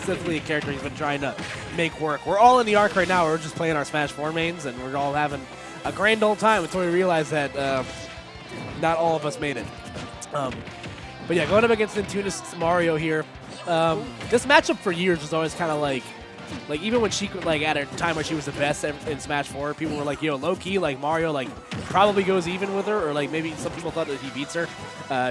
specifically a character he's been trying to make work. We're all in the arc right now. We're just playing our Smash 4 mains, and we're all having a grand old time until we realize that not all of us made it. But yeah, going up against Nintoonist Mario here. This matchup for years was always kind of like even when Sheik, like at a time when she was the best in Smash 4, people were like, yo, low key, like Mario like probably goes even with her, or like maybe some people thought that he beats her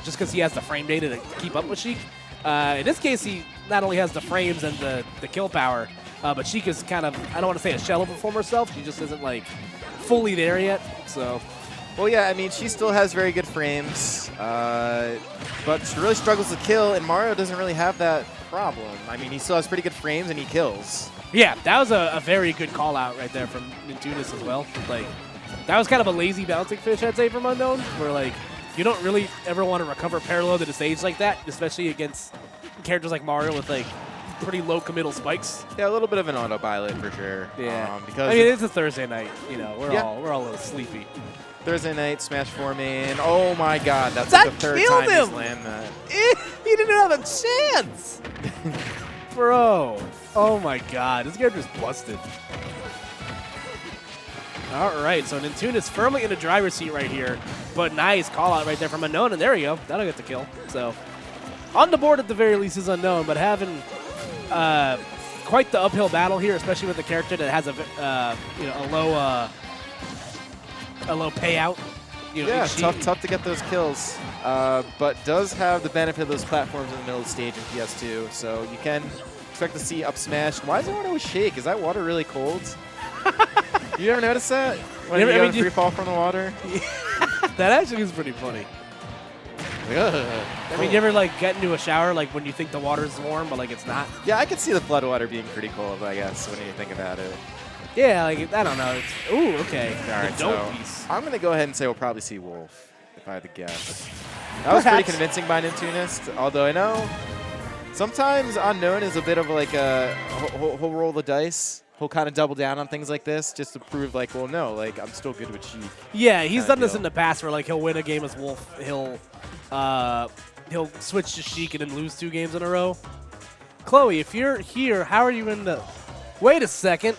just because he has the frame data to keep up with Sheik. In this case, he not only has the frames and the kill power, but Sheik is kind of, I don't want to say a shell of her former self. She just isn't like fully there yet. So. Well, yeah, I mean, she still has very good frames, but she really struggles to kill, and Mario doesn't really have that problem. I mean, he still has pretty good frames, and he kills. Yeah, that was a very good call-out right there from Nintoonist as well. Like, that was kind of a lazy bouncing fish, I'd say, from Unknown, where, like, you don't really ever want to recover parallel to the stage like that, especially against characters like Mario with, like, pretty low committal spikes. Yeah, a little bit of an auto-pilot for sure. Yeah, because I mean, it's a Thursday night. You know, we're all a little sleepy. Thursday night, Smash 4 main. Oh my god, that's like the third time he's landed that. He didn't have a chance! Bro. Oh my god, this character's busted. Alright, so Nintoonist firmly in the driver's seat right here, but nice call out right there from Unknown, and there we go. That'll get the kill. So, on the board at the very least is Unknown, but having quite the uphill battle here, especially with a character that has a low payout. You know, yeah, tough to get those kills, but does have the benefit of those platforms in the middle of the stage in PS2, so you can expect to see up smash. Why does the water always shake? Is that water really cold? You ever notice that? When you go free fall from the water? That actually is pretty funny. I mean, you ever like get into a shower like when you think the water's warm, but like it's not? Yeah, I could see the flood water being pretty cold, I guess, when you think about it. Yeah, like, I don't know. It's, ooh, okay. All right, so piece. I'm going to go ahead and say we'll probably see Wolf, if I had to guess. That was pretty convincing by Nintoonist, although I know sometimes Unknown is a bit of like he'll roll the dice. He'll kind of double down on things like this just to prove like, well, no, like I'm still good with Sheik. Yeah, he's done this in the past where like he'll win a game as Wolf. He'll switch to Sheik and then lose 2 games in a row. Chloe, if you're here, how are you in the... Wait a second.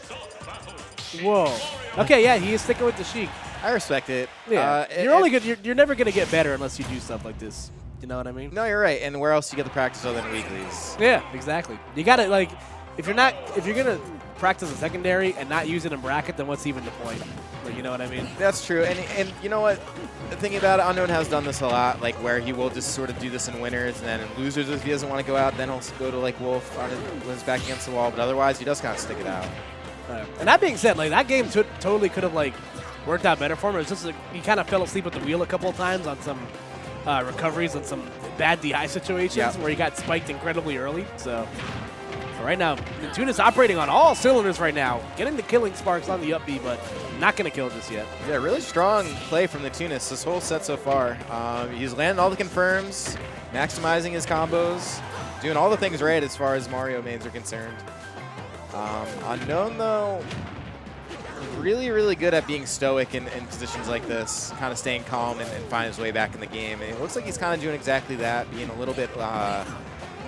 Whoa. Okay, yeah, he is sticking with the Sheik. I respect it. Yeah, you're only good. You're never gonna get better unless you do stuff like this. You know what I mean? No, you're right. And where else you get the practice other than weeklies? Yeah, exactly. You gotta like, if you're gonna practice a secondary and not use it in bracket, then what's even the point? Like, you know what I mean? That's true. And you know what? Thinking about it, Unknown has done this a lot, like where he will just sort of do this in winners, and then in losers, if he doesn't want to go out, then he'll go to like Wolf on his back against the wall. But otherwise, he does kind of stick it out. And that being said, like that game totally could have like worked out better for him. It was just like he kind of fell asleep at the wheel a couple of times on some recoveries and some bad DI situations where he got spiked incredibly early. So right now, Nintoonist operating on all cylinders right now, getting the killing sparks on the up B, but not going to kill just yet. Yeah, really strong play from Nintoonist this whole set so far. He's landing all the confirms, maximizing his combos, doing all the things right as far as Mario mains are concerned. Unknown, though, really, really good at being stoic in positions like this, kind of staying calm and finding his way back in the game. And it looks like he's kind of doing exactly that, being a little bit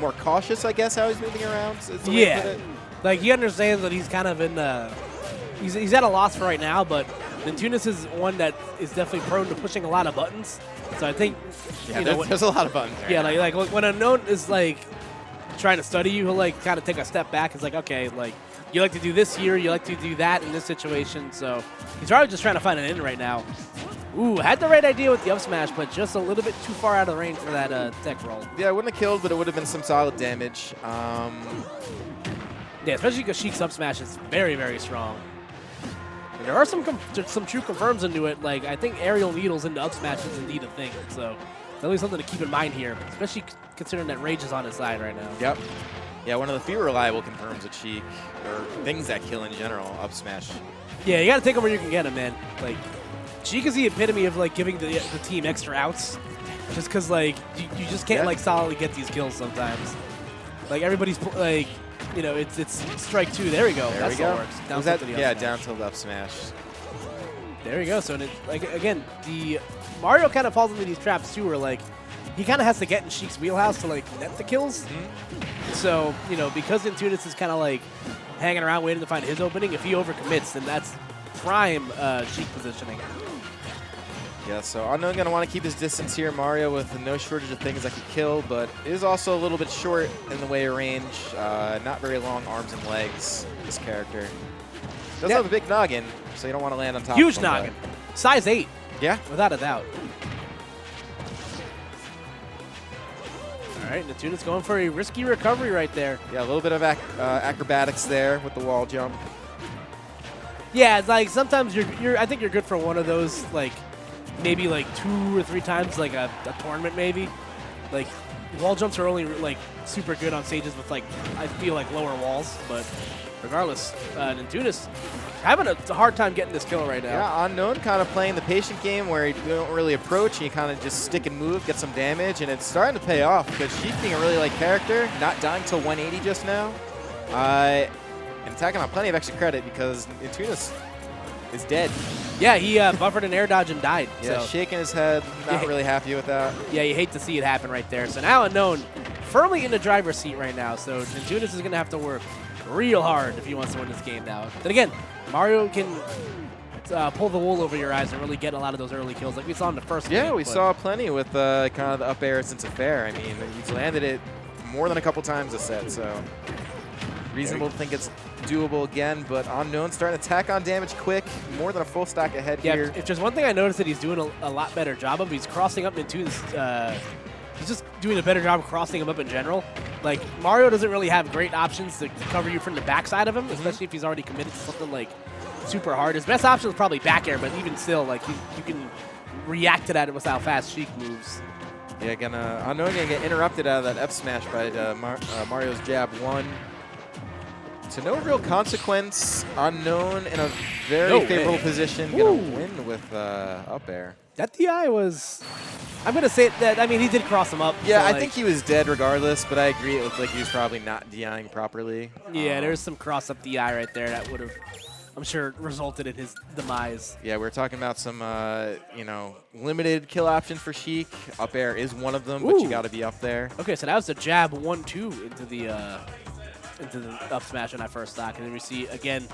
more cautious, I guess, how he's moving around. Yeah, like he understands that he's kind of in he's at a loss for right now, but Nintoonist is one that is definitely prone to pushing a lot of buttons. So I think there's a lot of buttons. Yeah, like when Unknown is like trying to study you, he'll like kind of take a step back. It's like, okay, like you like to do this here, you like to do that in this situation. So he's probably just trying to find an in right now. Ooh, had the right idea with the up smash, but just a little bit too far out of the range for that tech roll. Yeah, it wouldn't have killed, but it would have been some solid damage. Yeah, especially because Sheik's up smash is very, very strong. And there are some true confirms into it. Like, I think aerial needles into up smash is indeed a thing. So at least something to keep in mind here, especially considering that Rage is on his side right now. Yep. Yeah, one of the few reliable confirms with Sheik, or things that kill in general, up smash. Yeah, you got to take them where you can get them, man. Like, Sheik is the epitome of like giving the team extra outs, just because like you just can't like solidly get these kills sometimes. Like everybody's like, you know, it's strike 2. There we go. There we go. Works. Down that, yeah, down tilt up smash. There we go. So like again, the Mario kind of falls into these traps too, where like he kind of has to get in Sheik's wheelhouse to like net the kills. So, you know, because Nintoonist is kind of like hanging around waiting to find his opening, if he overcommits, then that's prime Sheik positioning. Yeah, so Unknown going to want to keep his distance here. Mario with no shortage of things that could kill, but is also a little bit short in the way of range. Not very long arms and legs, this character. Does have a big noggin, so you don't want to land on top Huge of him. noggin. Size 8. Yeah. Without a doubt. All right, Nintoonist going for a risky recovery right there. Yeah, a little bit of acrobatics there with the wall jump. Yeah, it's like sometimes I think you're good for one of those, like maybe like 2 or 3 times, like a tournament maybe. Like wall jumps are only like super good on stages with like I feel like lower walls, but regardless, Nintoonist having a hard time getting this kill right now. Yeah, Unknown kind of playing the patient game where you don't really approach and you kind of just stick and move, get some damage, and it's starting to pay off because Sheik being a really light character, not dying till 180 just now, and attacking on plenty of extra credit because Nintoonist is dead. Yeah, he buffered an air dodge and died. Yeah, so. shaking his head, not really happy with that. Yeah, you hate to see it happen right there. So now Unknown firmly in the driver's seat right now, so Nintoonist is going to have to work real hard if he wants to win this game now. Then again, Mario can pull the wool over your eyes and really get a lot of those early kills like we saw in the first game. Yeah, we saw plenty with kind of the up air since a fair. I mean, he's landed it more than a couple times this set, so reasonable to think it's doable again, but Unknown starting to tack on damage quick, more than a full stack ahead here. If there's one thing I noticed that he's doing a lot better job of, he's crossing up Nintoonist. He's just doing a better job of crossing him up in general. Like, Mario doesn't really have great options to cover you from the backside of him, especially if he's already committed to something like super hard. His best option is probably back air, but even still, like, you can react to that with how fast Sheik moves. Yeah, Unknown gonna get interrupted out of that F smash by Mario's jab 1. To no real consequence, Unknown in a very favorable position, gonna win with up air. That DI was, I'm gonna say that, I mean, he did cross him up. Yeah, so I think he was dead regardless, but I agree it looked like he was probably not DIing properly. Yeah, there's some cross up DI right there that would have, I'm sure, resulted in his demise. Yeah, we're talking about some, you know, limited kill options for Sheik. Up air is one of them, but you got to be up there. Okay, so that was the jab 1-2 into the up smash on that first stock, and then we see again,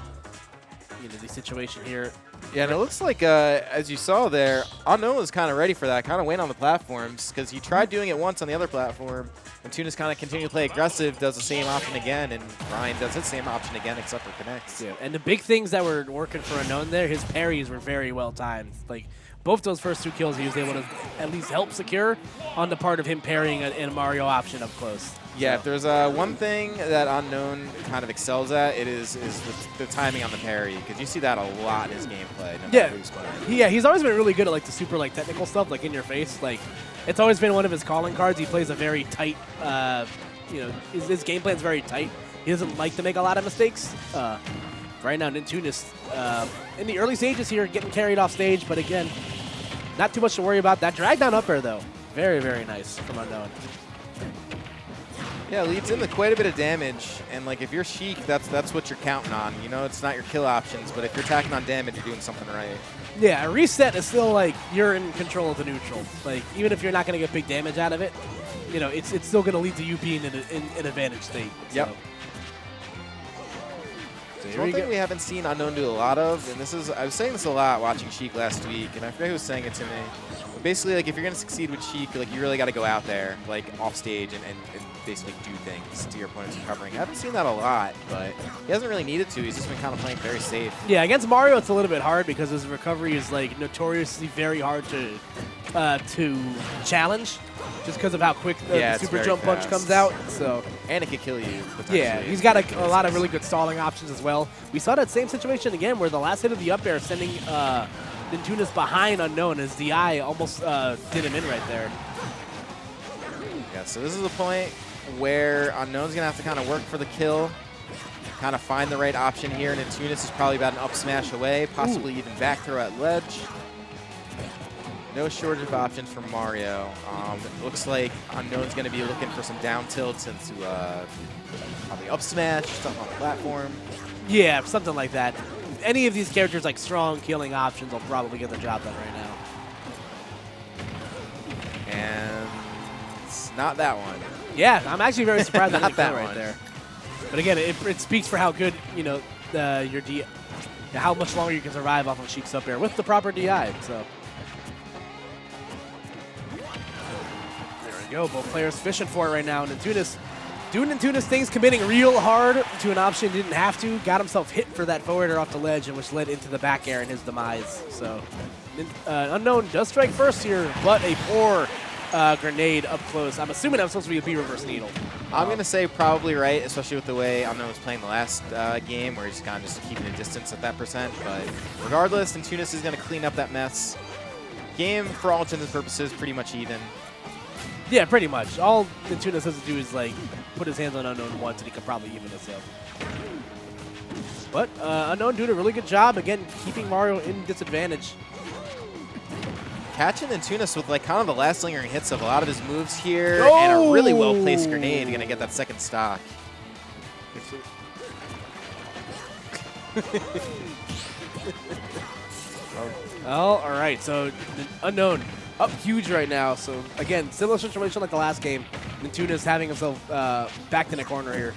you know, the situation here. Yeah, and it looks like, as you saw there, Unknown was kind of ready for that, kind of waiting on the platforms, because he tried doing it once on the other platform, and Nintoonist kind of continued to play aggressive, does the same option again, and Ryan does his same option again, except for connects. Yeah, and the big things that were working for Unknown there, his parries were very well timed. Like, both those first 2 kills, he was able to at least help secure on the part of him parrying a Mario option up close. Yeah, if there's one thing that Unknown kind of excels at, it is the timing on the parry, because you see that a lot in his gameplay. No matter who's playing. Yeah, he's always been really good at like the super like technical stuff, like in your face. Like, it's always been one of his calling cards. He plays a very tight, you know, his game plan's very tight. He doesn't like to make a lot of mistakes. Right now, Nintoonist in the early stages here, getting carried off stage, but again, not too much to worry about. That drag down up air though, very, very nice from Unknown. Yeah, leads into quite a bit of damage, and like if you're Sheik, that's what you're counting on. You know, it's not your kill options, but if you're tacking on damage, you're doing something right. Yeah, a reset is still like you're in control of the neutral. Like, even if you're not going to get big damage out of it, you know, it's still going to lead to you being in an advantage state. Yep. So one thing we haven't seen Unknown do a lot of, and this is, I was saying this a lot watching Sheik last week, and I forget who was saying it to me. But basically, like if you're going to succeed with Sheik, like you really got to go out there, like off stage, and basically do things to your opponent's recovering. I haven't seen that a lot, but he hasn't really needed to. He's just been kind of playing very safe. Yeah, against Mario, it's a little bit hard because his recovery is like notoriously very hard to challenge, just because of how quick the super jump punch comes out. So, and it could kill you. Yeah, he's got a lot of really good stalling options as well. We saw that same situation again where the last hit of the up air sending Nintoonist behind Unknown as DI almost did him in right there. Yeah, so this is a point where Unknown's going to have to kind of work for the kill, kind of find the right option here, and Nintoonist is probably about an up smash away, possibly even back throw at ledge. No shortage of options for Mario. It looks like Unknown's going to be looking for some down tilts into probably up smash, something on the platform. Yeah, something like that. Any of these characters like strong killing options will probably get the job done right now. And it's not that one. Yeah, I'm actually very surprised that Not didn't kill that right one. there. But again, it speaks for how good, you know, your how much longer you can survive off of Sheik's up air with the proper DI. So there we go. Both players fishing for it right now. Nintoonist doing Nintoonist things, committing real hard to an option didn't have to. Got himself hit for that forward air off the ledge, and which led into the back air and his demise. So Unknown does strike first here, but a poor grenade up close. I'm assuming I'm supposed to be a B reverse needle. I'm going to say probably right, especially with the way Unknown was playing the last game, where he's kind of just keeping a distance at that percent. But regardless, Nintoonist is going to clean up that mess. Game, for all intents and purposes, pretty much even. Yeah, pretty much. All Nintoonist has to do is like put his hands on Unknown once, and he can probably even this up. But Unknown doing a really good job, again, keeping Mario in disadvantage. Catching Nintoonist with like kind of the last lingering hits of a lot of his moves here, and a really well-placed grenade, going to get that second stock. Oh, all right. So Unknown up huge right now. So again, similar situation like the last game. Nintoonist having himself backed in a corner here.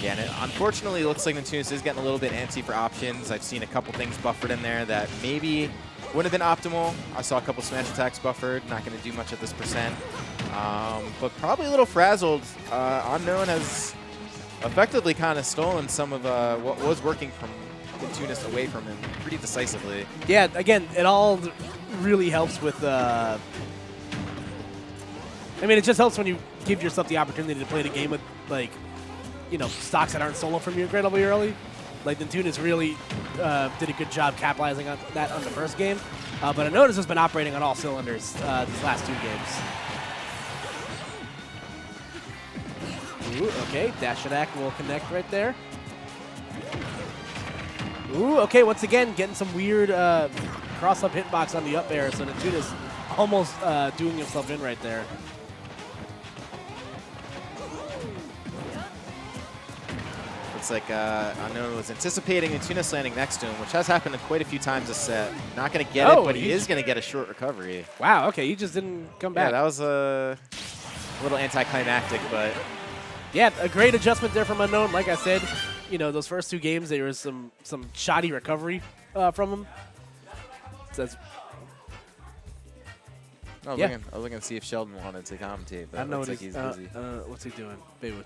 Yeah, and it unfortunately looks like Nintoonist is getting a little bit antsy for options. I've seen a couple things buffered in there that maybe wouldn't have been optimal. I saw a couple smash attacks buffered. Not going to do much at this percent. But probably a little frazzled. Unknown has effectively kind of stolen some of what was working from Nintoonist away from him pretty decisively. Yeah, again, it all really helps with... I mean, it just helps when you give yourself the opportunity to play the game with, like, you know, stocks that aren't stolen from you incredibly early. Like, Nintoonist really did a good job capitalizing on that on the first game. But I noticed has been operating on all cylinders these last two games. Ooh, okay. Dash attack will connect right there. Ooh, okay. Once again, getting some weird cross-up hitbox on the up air. So Nintoonist almost doing himself in right there. Looks like Unknown was anticipating Nintoonist landing next to him, which has happened quite a few times this set. Not going to get it, but he is going to get a short recovery. Wow, okay, he just didn't come back. Yeah, that was a little anticlimactic, but... Yeah, a great adjustment there from Unknown. Like I said, you know, those first two games, there was some shoddy recovery from him. So that's I was looking to see if Sheldon wanted to commentate, but it looks like he's busy. What's he doing? Baby,